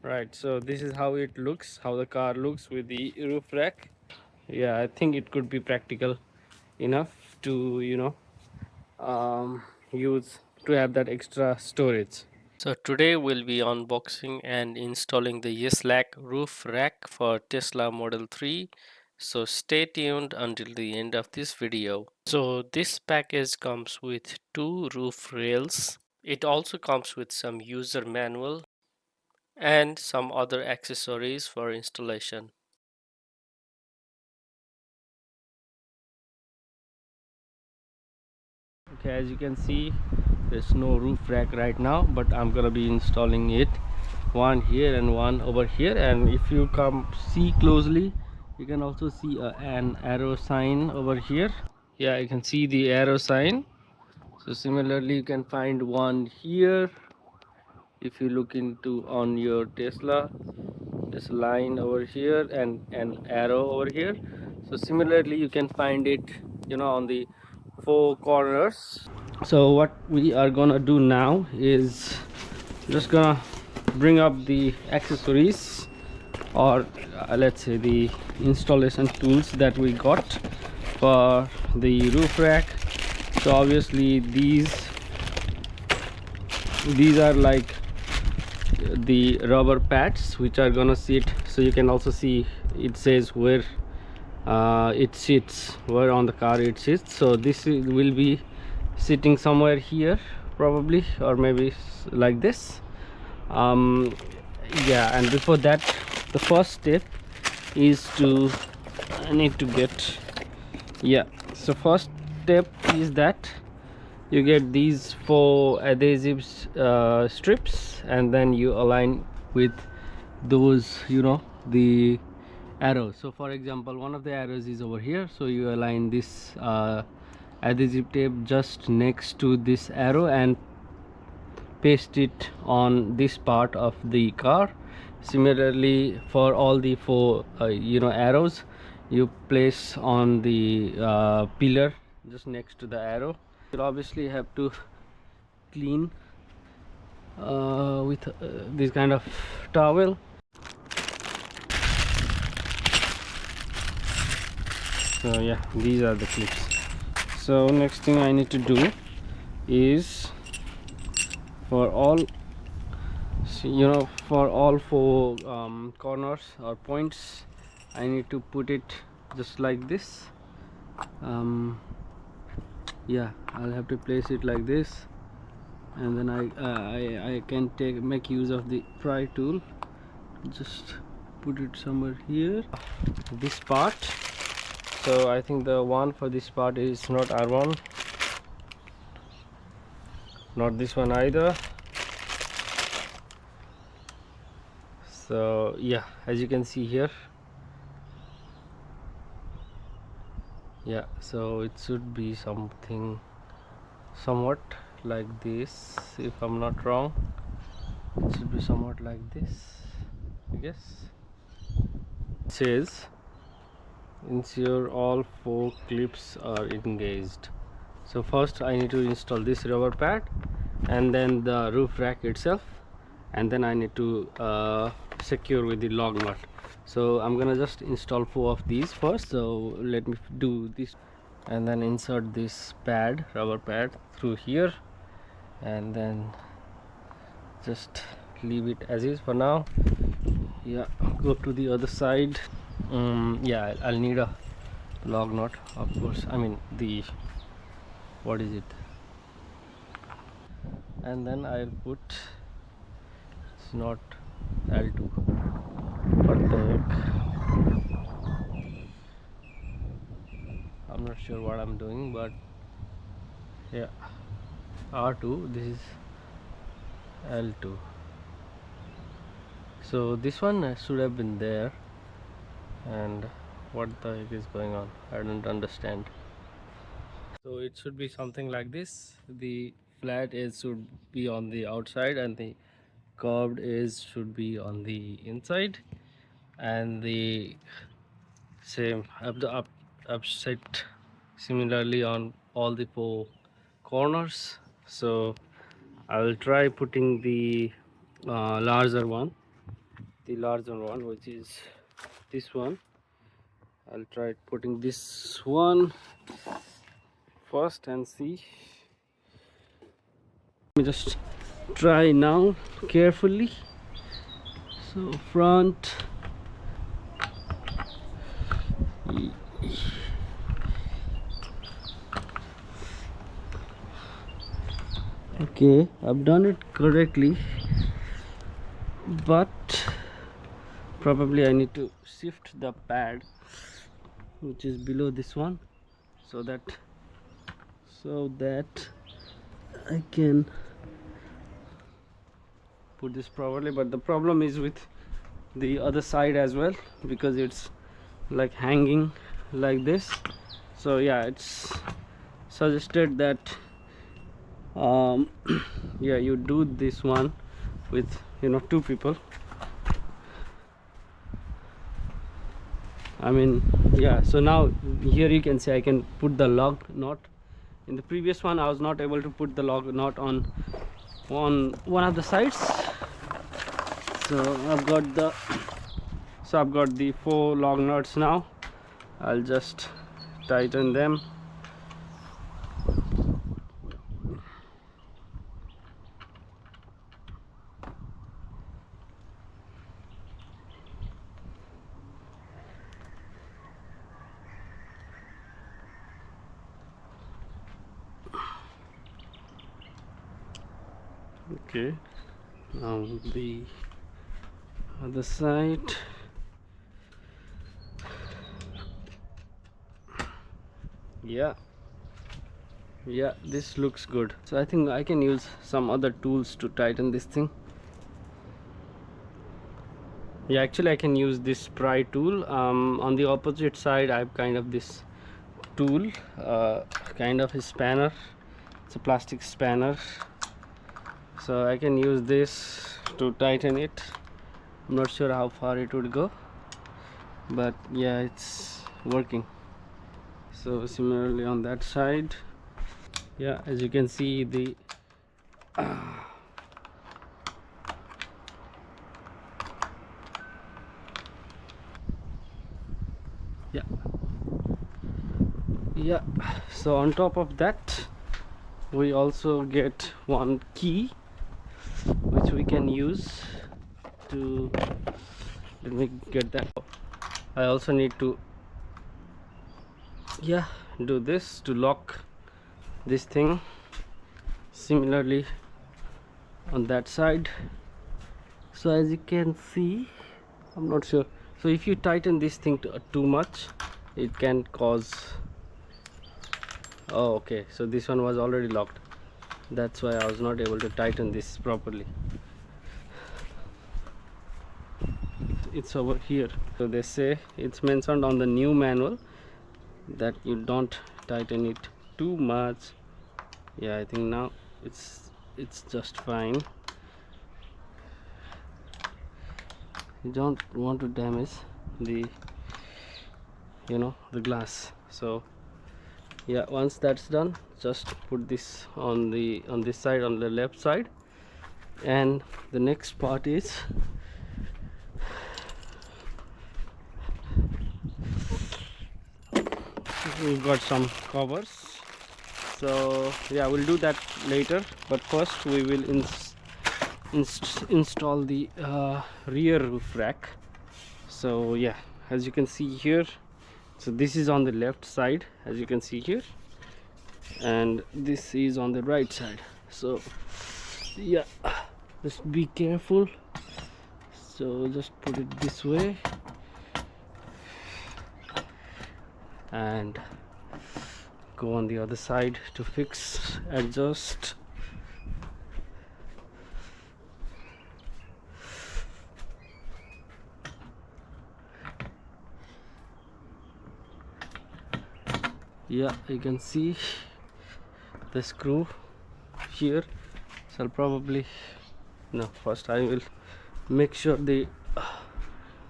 Right, so this is how it looks, how the car looks with the roof rack. Yeah, I think it could be practical enough to use to have that extra storage. So today we'll be unboxing and installing the Yeslak Roof Rack for Tesla Model 3. So stay tuned until the end of this video. So this package comes with two roof rails. It also comes with some user manual and some other accessories for installation. Okay, as you can see, there's no roof rack right now, but I'm gonna be installing it, one here and one over here. And if you come see closely, you can also see an arrow sign over here. Yeah, you can see the arrow sign. So similarly you can find one here. If you look into on your Tesla, this line over here and an arrow over here. So similarly you can find it on the four corners. So what we are gonna do now is just gonna bring up the accessories, or let's say the installation tools that we got for the roof rack. So obviously these are like the rubber pads which are gonna sit. So you can also see it says where it sits, where on the car it sits. So will be sitting somewhere here probably, or maybe like this. Yeah, and before that, the first step is to I need to get, yeah, so first step is that you get these four adhesive strips, and then you align with those, the arrows. So for example, one of the arrows is over here, so you align this adhesive tape just next to this arrow and paste it on this part of the car. Similarly, for all the four arrows, you place on the pillar just next to the arrow. You'll obviously have to clean with this kind of towel. So yeah, these are the clips. So next thing I need to do is, for all for all four corners or points, I need to put it just like this. Yeah, I'll have to place it like this, and then I can make use of the pry tool, just put it somewhere here, this part. So I think the one for this part is not R1, not this one either. So yeah, as you can see here, yeah, so it should be something somewhat like this, if I'm not wrong. It should be somewhat like this, I guess. It says ensure all four clips are engaged. So first I need to install this rubber pad, and then the roof rack itself, and then I need to secure with the log nut. So I'm gonna just install four of these first. So let me do this, and then insert this rubber pad through here, and then just leave it as is for now. Yeah, go to the other side. Yeah, I'll need a log nut, of course. I mean, the, what is it, and then I'll put, it's not L2, what the heck, I'm not sure what I'm doing, but yeah, R2, this is L2. So this one should have been there, and what the heck is going on, I don't understand. So it should be something like this. The flat edge should be on the outside, and the curved edge should be on the inside, and the same upset similarly on all the four corners. So I will try putting the larger one the larger one, which is this one. I'll try putting this one first and see. Let me just try now carefully. So front, okay, I've done it correctly, but probably I need to shift the pad which is below this one so that I can put this properly. But the problem is with the other side as well, because it's like hanging like this. So yeah, it's suggested that yeah, you do this one with, you know, 2 people. I mean, yeah, so now here you can see I can put the log knot. In the previous one I was not able to put the log knot on one of the sides. So I've got the 4 log knots now. I'll just tighten them. Okay, now the other side. Yeah, this looks good. So I think I can use some other tools to tighten this thing. Yeah, actually I can use this pry tool. On the opposite side I have kind of this tool, kind of a spanner. It's a plastic spanner, so I can use this to tighten it. I'm not sure how far it would go, but yeah, it's working. So similarly on that side, yeah, as you can see, the yeah, so on top of that we also get one key which we can use to, let me get that. I also need to, yeah, do this to lock this thing. Similarly on that side. So as you can see, I'm not sure, so if you tighten this thing too much, it can cause, oh okay, so this one was already locked, that's why I was not able to tighten this properly. It's over here. So they say, it's mentioned on the new manual that you don't tighten it too much. Yeah, I think now it's just fine. You don't want to damage the, you know, the glass. So yeah, once that's done, just put this on this side, on the left side. And the next part is, we've got some covers. So yeah, we'll do that later, but first we will install the rear roof rack. So yeah, as you can see here, so this is on the left side, as you can see here, and this is on the right side. So yeah, just be careful. So just put it this way and go on the other side to fix, adjust. Yeah, you can see the screw here. So I'll probably, no, first I will make sure the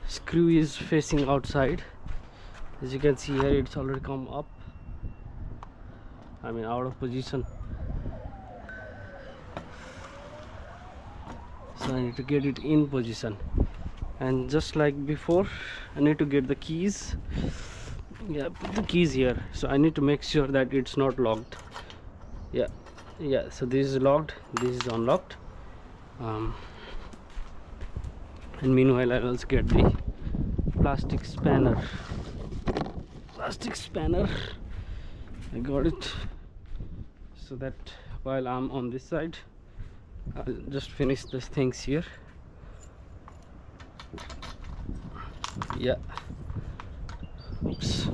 screw is facing outside. As you can see here, it's already come up, I mean out of position. So I need to get it in position. And just like before, I need to get the keys. Yeah, put the keys here, so I need to make sure that it's not locked. Yeah, so this is locked, this is unlocked. And meanwhile I'll also get the plastic spanner. I got it, so that while I'm on this side, I'll just finish these things here. Yeah, oops.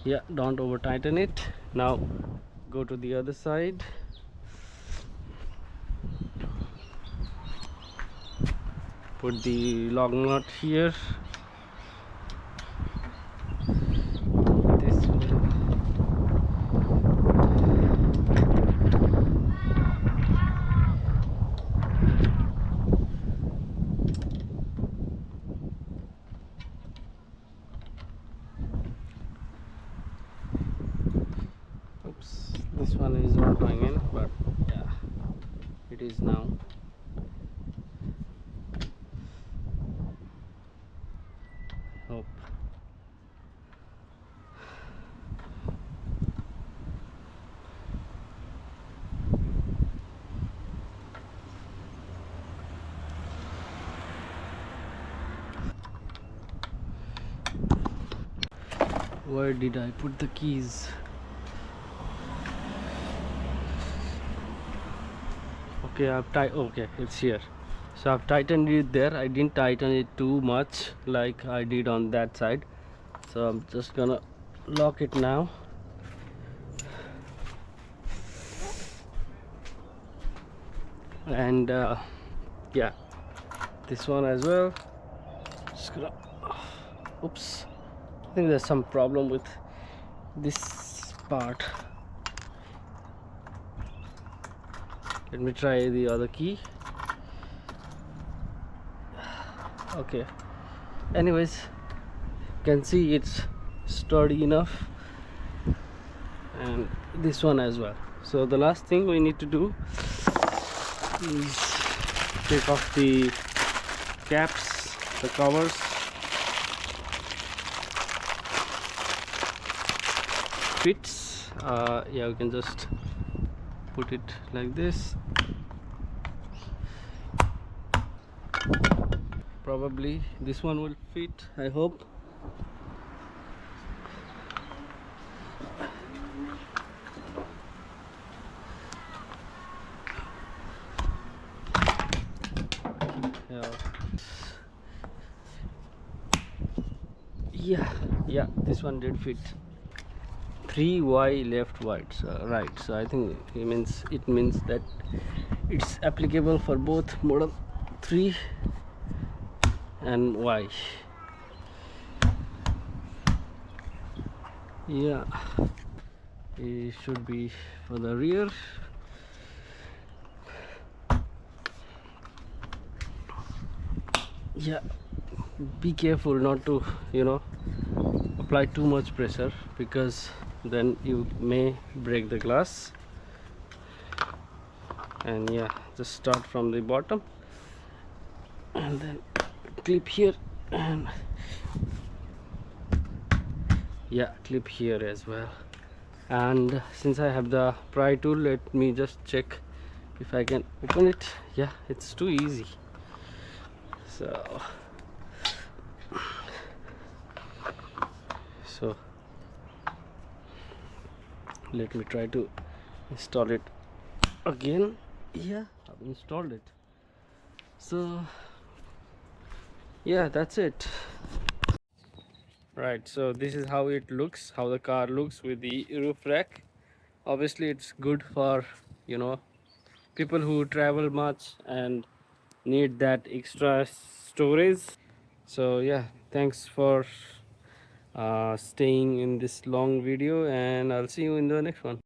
Yeah, don't over tighten it. Now go to the other side. Put the log nut here. This will, oops, this one is not going in, but yeah, it is now. Hope. Where did I put the keys? Okay, okay, it's here. So I've tightened it there. I didn't tighten it too much like I did on that side, so I'm just gonna lock it now. And yeah, this one as well. Just gonna, oops, I think there's some problem with this part. Let me try the other key. Okay, anyways, you can see it's sturdy enough, and this one as well. So the last thing we need to do is take off the caps, the covers. Fits, yeah, we can just put it like this. Probably this one will fit, I hope. Yeah, this one did fit. 3Y left, right. So I think it means that it's applicable for both model 3 and Y. Yeah, it should be for the rear. Yeah, be careful not to apply too much pressure, because then you may break the glass. And yeah, just start from the bottom and then clip here, and yeah, clip here as well. And since I have the pry tool, let me just check if I can open it. Yeah, it's too easy. So let me try to install it again. Yeah, I've installed it. So yeah, that's it. Right, so this is how it looks, how the car looks with the roof rack. Obviously it's good for people who travel much and need that extra storage. So yeah, thanks for staying in this long video, and I'll see you in the next one.